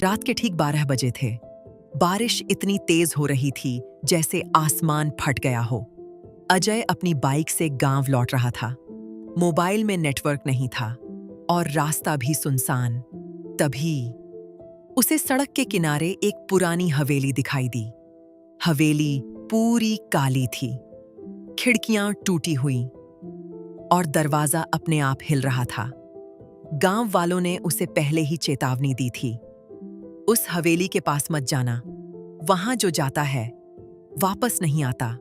रात के ठीक 12 बजे थे। बारिश इतनी तेज हो रही थी जैसे आसमान फट गया हो। अजय अपनी बाइक से गांव लौट रहा था। मोबाइल में नेटवर्क नहीं था और रास्ता भी सुनसान। तभी उसे सड़क के किनारे एक पुरानी हवेली दिखाई दी। हवेली पूरी काली थी, खिड़कियां टूटी हुई और दरवाजा अपने आप हिल रहा था। गांव वालों ने उसे पहले ही चेतावनी दी थी, उस हवेली के पास मत जाना, वहां जो जाता है वापस नहीं आता।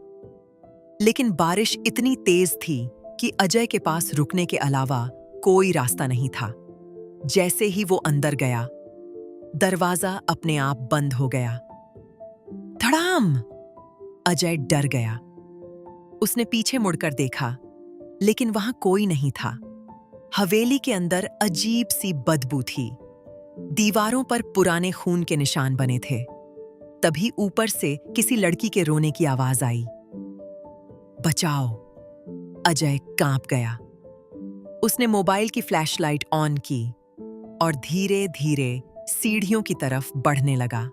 लेकिन बारिश इतनी तेज थी कि अजय के पास रुकने के अलावा कोई रास्ता नहीं था। जैसे ही वो अंदर गया, दरवाजा अपने आप बंद हो गया। धड़ाम! अजय डर गया। उसने पीछे मुड़कर देखा, लेकिन वहां कोई नहीं था। हवेली के अंदर अजीब सी बदबू थी। दीवारों पर पुराने खून के निशान बने थे। तभी ऊपर से किसी लड़की के रोने की आवाज आई। बचाओ! अजय कांप गया। उसने मोबाइल की फ्लैशलाइट ऑन की और धीरे धीरे सीढ़ियों की तरफ बढ़ने लगा।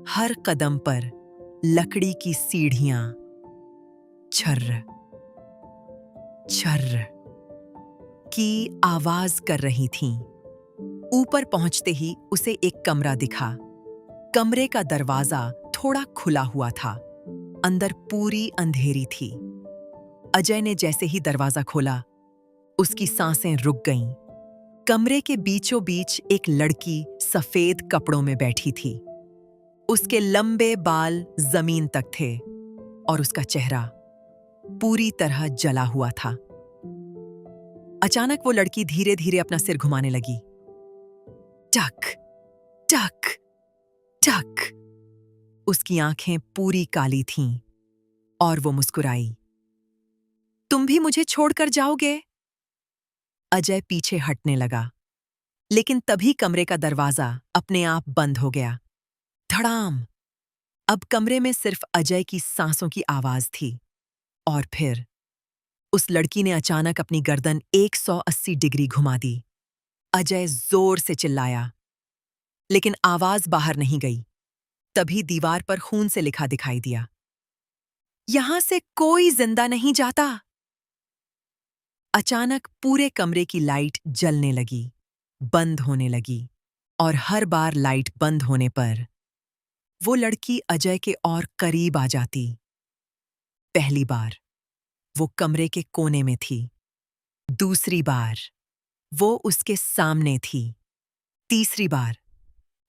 हर कदम पर लकड़ी की सीढ़ियां छर्र छर्र की आवाज कर रही थीं। ऊपर पहुंचते ही उसे एक कमरा दिखा। कमरे का दरवाजा थोड़ा खुला हुआ था। अंदर पूरी अंधेरी थी। अजय ने जैसे ही दरवाजा खोला, उसकी सांसें रुक गईं। कमरे के बीचों बीच एक लड़की सफेद कपड़ों में बैठी थी। उसके लंबे बाल जमीन तक थे और उसका चेहरा पूरी तरह जला हुआ था। अचानक वो लड़की धीरे धीरे अपना सिर घुमाने लगी। टक टक टक। उसकी आंखें पूरी काली थीं और वो मुस्कुराई। तुम भी मुझे छोड़कर जाओगे? अजय पीछे हटने लगा, लेकिन तभी कमरे का दरवाजा अपने आप बंद हो गया। धड़ाम! अब कमरे में सिर्फ अजय की सांसों की आवाज थी। और फिर उस लड़की ने अचानक अपनी गर्दन 180 डिग्री घुमा दी। अजय जोर से चिल्लाया, लेकिन आवाज बाहर नहीं गई। तभी दीवार पर खून से लिखा दिखाई दिया, यहां से कोई जिंदा नहीं जाता। अचानक पूरे कमरे की लाइट जलने लगी, बंद होने लगी, और हर बार लाइट बंद होने पर वो लड़की अजय के और करीब आ जाती। पहली बार वो कमरे के कोने में थी। दूसरी बार वो उसके सामने थी। तीसरी बार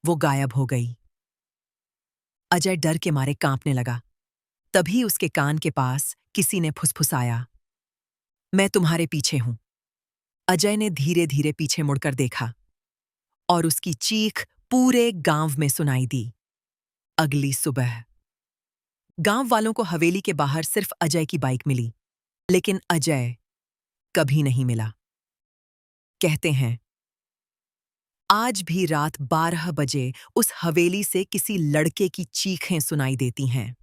वो गायब हो गई। अजय डर के मारे कांपने लगा। तभी उसके कान के पास किसी ने फुसफुसाया, मैं तुम्हारे पीछे हूं। अजय ने धीरे धीरे पीछे मुड़कर देखा और उसकी चीख पूरे गांव में सुनाई दी। अगली सुबह गांव वालों को हवेली के बाहर सिर्फ अजय की बाइक मिली, लेकिन अजय कभी नहीं मिला। कहते हैं, आज भी रात 12 बजे उस हवेली से किसी लड़के की चीखें सुनाई देती हैं।